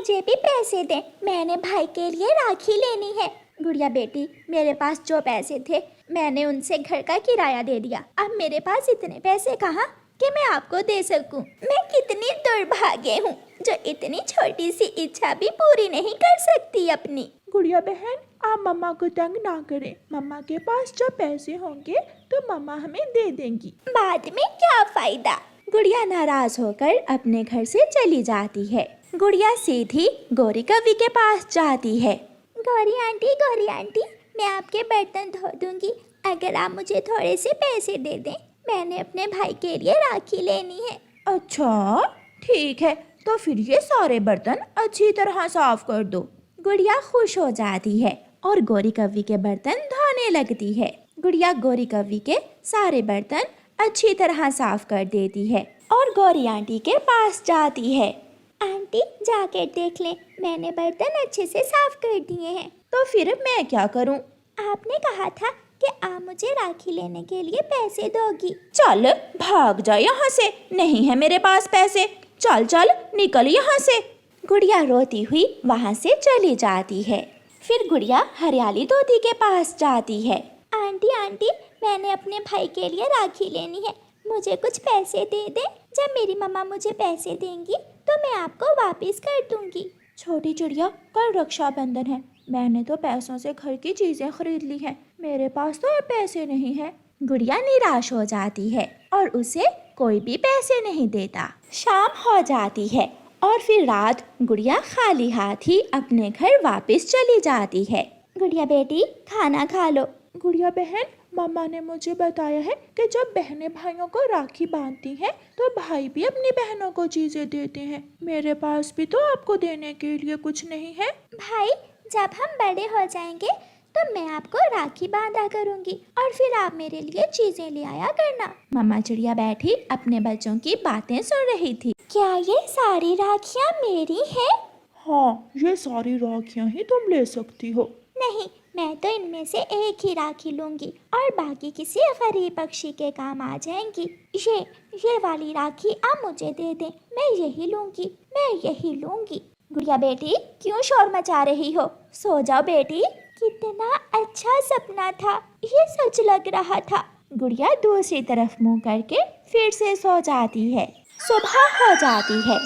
मुझे भी पैसे दे, मैंने भाई के लिए राखी लेनी है। गुड़िया बेटी, मेरे पास जो पैसे थे मैंने उनसे घर का किराया दे दिया। अब मेरे पास इतने पैसे कहाँ कि मैं आपको दे सकूं। मैं कितनी दुर्भाग्य हूँ जो इतनी छोटी सी इच्छा भी पूरी नहीं कर सकती अपनी। गुड़िया बहन, आप मम्मा को तंग ना करें। मम्मा के पास जब पैसे होंगे तो मम्मा हमें दे देंगी। बाद में क्या फायदा। गुड़िया नाराज होकर अपने घर से चली जाती है। गुड़िया सीधी गौरी कवि के पास जाती है। गौरी आंटी, मैं आपके बर्तन धो दूंगी अगर आप मुझे थोड़े से पैसे दे दें। मैंने अपने भाई के लिए राखी लेनी है। अच्छा ठीक है, तो फिर ये सारे बर्तन अच्छी तरह साफ कर दो। गुड़िया खुश हो जाती है और गौरी कवि के बर्तन धोने लगती है। गुड़िया गौरी कवि के सारे बर्तन अच्छी तरह साफ कर देती है और गौरी आंटी के पास जाती है। आंटी जाकर देख लें, मैंने बर्तन अच्छे से साफ कर दिए हैं। तो फिर मैं क्या करूं? आपने कहा था कि आप मुझे राखी लेने के लिए पैसे दोगी। चल भाग जा यहाँ से, नहीं है मेरे पास पैसे। चल चल निकल यहाँ से। गुड़िया रोती हुई वहाँ से चली जाती है। फिर गुड़िया हरियाली तोती के पास जाती है। आंटी, मैंने अपने भाई के लिए राखी लेनी है, मुझे कुछ पैसे दे दे। जब मेरी मम्मा मुझे पैसे देंगी तो मैं आपको वापस कर दूंगी। छोटी चिड़िया, कल रक्षाबंधन है, मैंने तो पैसों से घर की चीजें खरीद ली हैं, मेरे पास तो पैसे नहीं हैं। गुड़िया निराश हो जाती है और उसे कोई भी पैसे नहीं देता। शाम हो जाती है और फिर रात गुड़िया खाली हाथ ही अपने घर वापस चली जाती है। गुड़िया बेटी, खाना खा लो। गुड़िया बहन, मम्मा ने मुझे बताया है कि जब बहनें भाइयों को राखी बांधती हैं तो भाई भी अपनी बहनों को चीजें देते हैं। मेरे पास भी तो आपको देने के लिए कुछ नहीं है। भाई, जब हम बड़े हो जाएंगे तो मैं आपको राखी बांधा करूंगी और फिर आप मेरे लिए चीजें ले आया करना। मम्मा चिड़िया बैठी अपने बच्चों की बातें सुन रही थी। क्या ये सारी राखियाँ मेरी हैं? हाँ, ये सारी राखियाँ ही तुम ले सकती हो। नहीं, मैं तो इनमें से एक ही राखी लूंगी और बाकी किसी गरीब पक्षी के काम आ जाएंगी। ये वाली राखी आप मुझे दे दें, मैं यही लूंगी। गुड़िया बेटी, क्यों शोर मचा रही हो? सो जाओ बेटी। कितना अच्छा सपना था, ये सच लग रहा था। गुड़िया दूसरी तरफ मुंह करके फिर से सो जाती है। सुबह हो जाती है।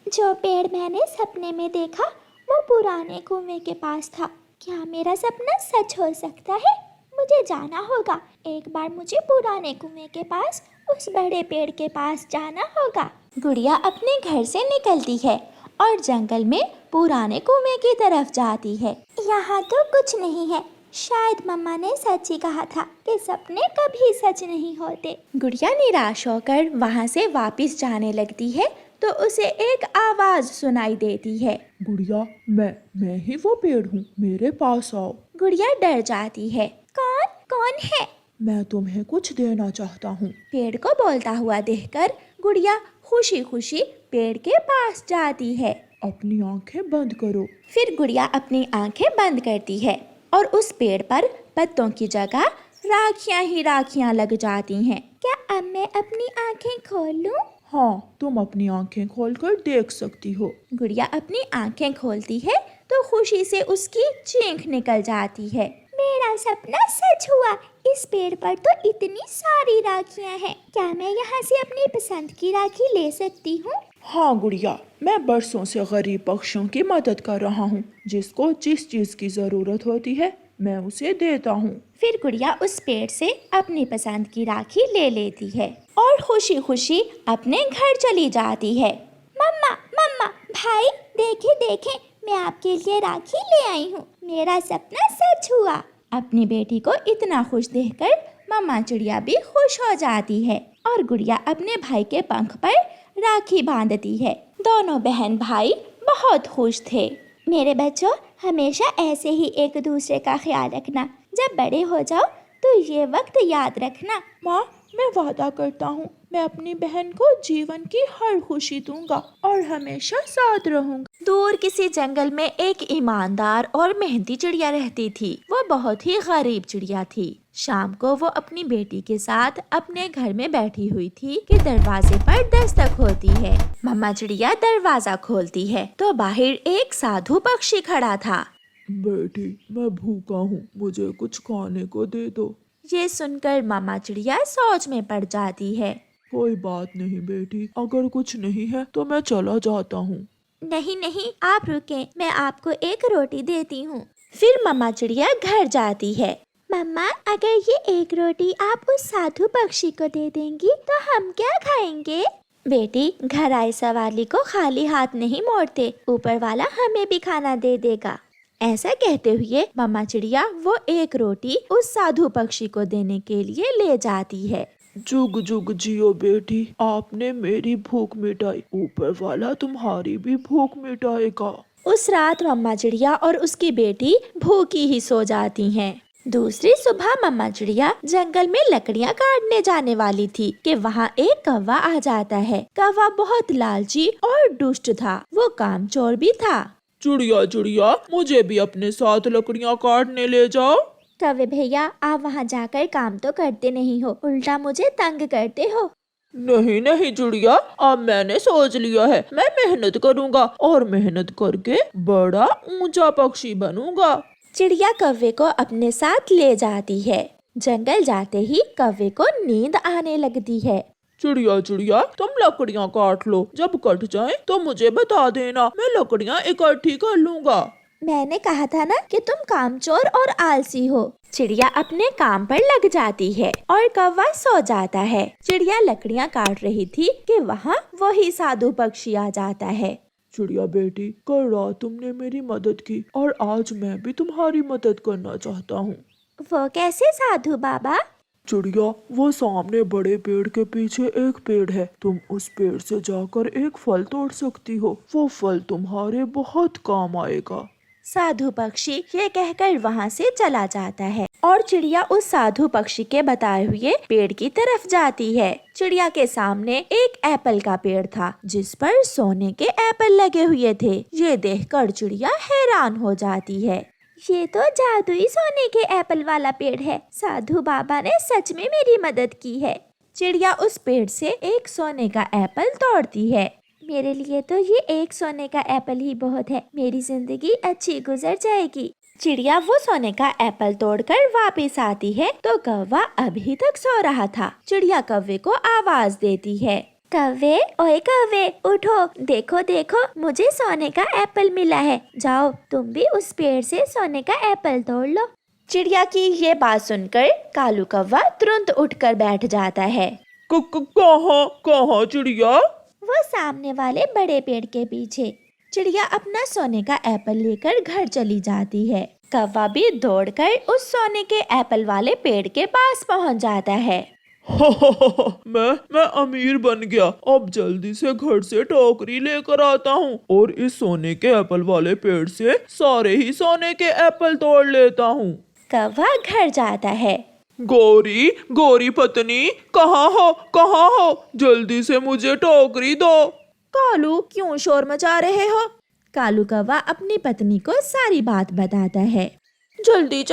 जो पेड़ मैंने सपने में देखा वो पुराने कुएं के पास था। क्या मेरा सपना सच हो सकता है? मुझे जाना होगा। एक बार मुझे पुराने कुएं के पास उस बड़े पेड़ के पास जाना होगा। गुड़िया अपने घर से निकलती है और जंगल में पुराने कुएं की तरफ जाती है। यहाँ तो कुछ नहीं है। शायद मम्मा ने सच ही कहा था कि सपने कभी सच नहीं होते। गुड़िया निराश होकर वहाँ से वापस जाने लगती है तो उसे एक आवाज सुनाई देती है। गुड़िया, मैं ही वो पेड़ हूँ, मेरे पास आओ। गुड़िया डर जाती है। कौन है? मैं तुम्हें कुछ देना चाहता हूँ। पेड़ को बोलता हुआ देखकर गुड़िया खुशी खुशी पेड़ के पास जाती है। अपनी आंखें बंद करो। फिर गुड़िया अपनी आंखें बंद करती है और उस पेड़ पर पत्तों की जगह राखियां ही राखियां लग जाती हैं। क्या अब मैं अपनी आंखें खोल लूं? हाँ, तुम अपनी आंखें खोलकर देख सकती हो। गुड़िया अपनी आंखें खोलती है तो खुशी से उसकी चीख निकल जाती है। मेरा सपना सच हुआ। इस पेड़ पर तो इतनी सारी राखियां हैं। क्या मैं यहाँ से अपनी पसंद की राखी ले सकती हूँ? हाँ गुड़िया, मैं बरसों से गरीब पक्षियों की मदद कर रहा हूँ। जिसको जिस चीज की जरूरत होती है मैं उसे देता हूँ। फिर गुड़िया उस पेड़ से अपनी पसंद की राखी ले लेती है और खुशी खुशी अपने घर चली जाती है। मम्मा, भाई, देखें, मैं आपके लिए राखी ले आई हूँ। मेरा सपना सच हुआ। अपनी बेटी को इतना खुश देखकर मम्मा चिड़िया भी खुश हो जाती है और गुड़िया अपने भाई के पंख पर राखी बांधती है। दोनों बहन भाई बहुत खुश थे। मेरे बच्चों, हमेशा ऐसे ही एक दूसरे का ख्याल रखना। जब बड़े हो जाओ तो ये वक्त याद रखना। माँ, मैं वादा करता हूँ मैं अपनी बहन को जीवन की हर खुशी दूंगा और हमेशा साथ रहूंगा। दूर किसी जंगल में एक ईमानदार और मेहनती चिड़िया रहती थी। वो बहुत ही गरीब चिड़िया थी। शाम को वो अपनी बेटी के साथ अपने घर में बैठी हुई थी कि दरवाजे पर दस्तक होती है। मम्मा चिड़िया दरवाजा खोलती है तो बाहर एक साधु पक्षी खड़ा था। बेटी, मैं भूखा हूँ, मुझे कुछ खाने को दे दो। ये सुनकर मम्मा चिड़िया सोच में पड़ जाती है। कोई बात नहीं बेटी, अगर कुछ नहीं है तो मैं चला जाता हूँ। नहीं नहीं, आप रुके, मैं आपको एक रोटी देती हूँ। फिर मम्मा चिड़िया घर जाती है। मम्मा, अगर ये एक रोटी आप उस साधु पक्षी को दे देंगी तो हम क्या खाएंगे? बेटी, घर आए सवाली को खाली हाथ नहीं मोड़ते, ऊपर वाला हमें भी खाना दे देगा। ऐसा कहते हुए मम्मा चिड़िया वो एक रोटी उस साधु पक्षी को देने के लिए ले जाती है। जुग जुग जियो बेटी, आपने मेरी भूख मिटाई, ऊपर वाला तुम्हारी भी भूख मिटाएगा। उस रात मम्मा चिड़िया और उसकी बेटी भूखी ही सो जाती हैं। दूसरी सुबह मम्मा चिड़िया जंगल में लकड़ियाँ काटने जाने वाली थी कि वहाँ एक कौवा आ जाता है। कौवा बहुत लालची और दुष्ट था, वो कामचोर भी था। चिड़िया चिड़िया, मुझे भी अपने साथ लकड़ियाँ काटने ले जाओ। कौवे भैया, आप वहाँ जाकर काम तो करते नहीं हो, उल्टा मुझे तंग करते हो। नहीं नहीं चिड़िया, अब मैंने सोच लिया है, मैं मेहनत करूँगा और मेहनत करके बड़ा ऊंचा पक्षी बनूंगा। चिड़िया कौवे को अपने साथ ले जाती है। जंगल जाते ही कौवे को नींद आने लगती है। चिड़िया चिड़िया, तुम लकड़ियाँ काट लो, जब कट जाए तो मुझे बता देना, मैं लकड़ियाँ इकट्ठी कर लूँगा। मैंने कहा था ना कि तुम कामचोर और आलसी हो। चिड़िया अपने काम पर लग जाती है और कौवा सो जाता है। चिड़िया लकड़ियाँ काट रही थी कि वहाँ वही साधु पक्षी आ जाता है। चिड़िया बेटी, कल रात तुमने मेरी मदद की और आज मैं भी तुम्हारी मदद करना चाहता हूँ। वो कैसे साधु बाबा? चिड़िया, वो सामने बड़े पेड़ के पीछे एक पेड़ है, तुम उस पेड़ से जाकर एक फल तोड़ सकती हो, वो फल तुम्हारे बहुत काम आएगा। साधु पक्षी ये कहकर वहाँ से चला जाता है और चिड़िया उस साधु पक्षी के बताए हुए पेड़ की तरफ जाती है। चिड़िया के सामने एक एप्पल का पेड़ था जिस पर सोने के एप्पल लगे हुए थे। ये देखकर चिड़िया हैरान हो जाती है। ये तो जादुई सोने के एप्पल वाला पेड़ है, साधु बाबा ने सच में मेरी मदद की है। चिड़िया उस पेड़ से एक सोने का एप्पल तोड़ती है। मेरे लिए तो ये एक सोने का एप्पल ही बहुत है, मेरी जिंदगी अच्छी गुजर जाएगी। चिड़िया वो सोने का एप्पल तोड़कर वापस आती है तो कौवा अभी तक सो रहा था। चिड़िया कौवे को आवाज देती है, कौवे, ओए कौवे, उठो, देखो देखो, मुझे सोने का एप्पल मिला है, जाओ तुम भी उस पेड़ से सोने का एप्पल तोड़ लो। चिड़िया की ये बात सुनकर कालू कौवा तुरंत उठकर बैठ जाता है। कहाँ चिड़िया? वो सामने वाले बड़े पेड़ के पीछे। चिड़िया अपना सोने का एप्पल लेकर घर चली जाती है। कौवा भी दौड़कर उस सोने के एप्पल वाले पेड़ के पास पहुंच जाता है। मैं अमीर बन गया, अब जल्दी से घर से टोकरी लेकर आता हूँ और इस सोने के एप्पल वाले पेड़ से सारे ही सोने के एप्पल तोड़ लेता हूँ। कौवा घर जाता है। गोरी गोरी पत्नी, कहाँ हो, जल्दी से मुझे टोकरी दो। कालू, क्यों शोर मचा रहे हो? कालू कौवा अपनी पत्नी को सारी बात बताता है। जल्दी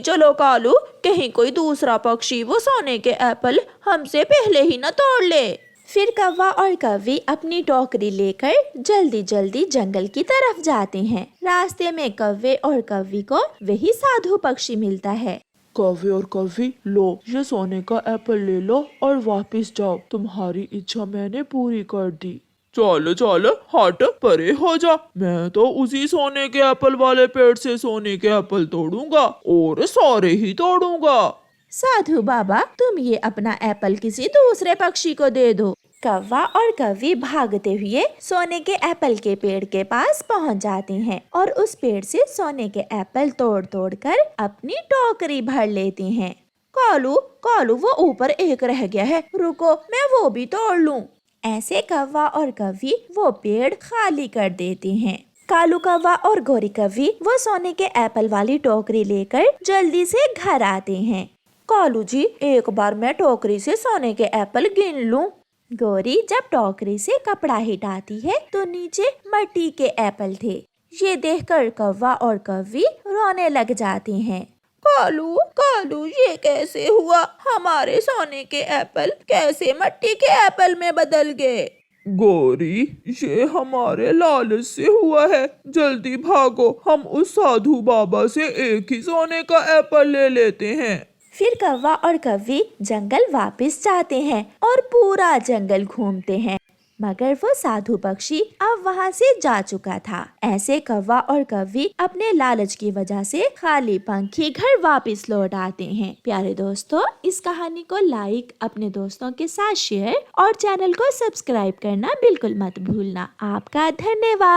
चलो कालू, कहीं कोई दूसरा पक्षी वो सोने के एप्पल हमसे पहले ही न तोड़ ले। फिर कौवा और कौवी अपनी टोकरी लेकर जल्दी जल्दी जंगल की तरफ जाते हैं। रास्ते में कौवे और कौवी को वही साधु पक्षी मिलता है। कौवे और कौवी, लो ये सोने का एप्पल ले लो और वापस जाओ, तुम्हारी इच्छा मैंने पूरी कर दी। चल हट, परे हो जा, मैं तो उसी सोने के एप्पल वाले पेड़ से सोने के एप्पल तोड़ूंगा और सारे ही तोड़ूंगा। साधु बाबा, तुम ये अपना एप्पल किसी दूसरे पक्षी को दे दो। कौवा और कौवी भागते हुए सोने के एप्पल के पेड़ के पास पहुंच जाते हैं और उस पेड़ से सोने के एप्पल तोड़ तोड़ कर अपनी टोकरी भर लेते हैं। कालू, वो ऊपर एक रह गया है, रुको मैं वो भी तोड़ लूं। ऐसे कौवा और कौवी वो पेड़ खाली कर देते हैं। कालू कौवा और गोरी कौवी वो सोने के एप्पल वाली टोकरी लेकर जल्दी से घर आते हैं। कालू जी, एक बार मैं टोकरी से सोने के एप्पल गिन लूं। गोरी जब टोकरी से कपड़ा हटाती है तो नीचे मिट्टी के एप्पल थे। ये देखकर कौवा और कौवी रोने लग जाते हैं। कालू कालू, ये कैसे हुआ? हमारे सोने के एप्पल कैसे मिट्टी के एप्पल में बदल गए? गौरी, ये हमारे लालच से हुआ है। जल्दी भागो, हम उस साधु बाबा से एक ही सोने का एप्पल ले लेते हैं। फिर कौवा और कव्वी जंगल वापस जाते हैं और पूरा जंगल घूमते हैं, मगर वो साधु पक्षी अब वहाँ से जा चुका था। ऐसे कौवा और कव्वी अपने लालच की वजह से खाली पंखी घर वापस लौट आते हैं। प्यारे दोस्तों, इस कहानी को लाइक, अपने दोस्तों के साथ शेयर और चैनल को सब्सक्राइब करना बिल्कुल मत भूलना। आपका धन्यवाद।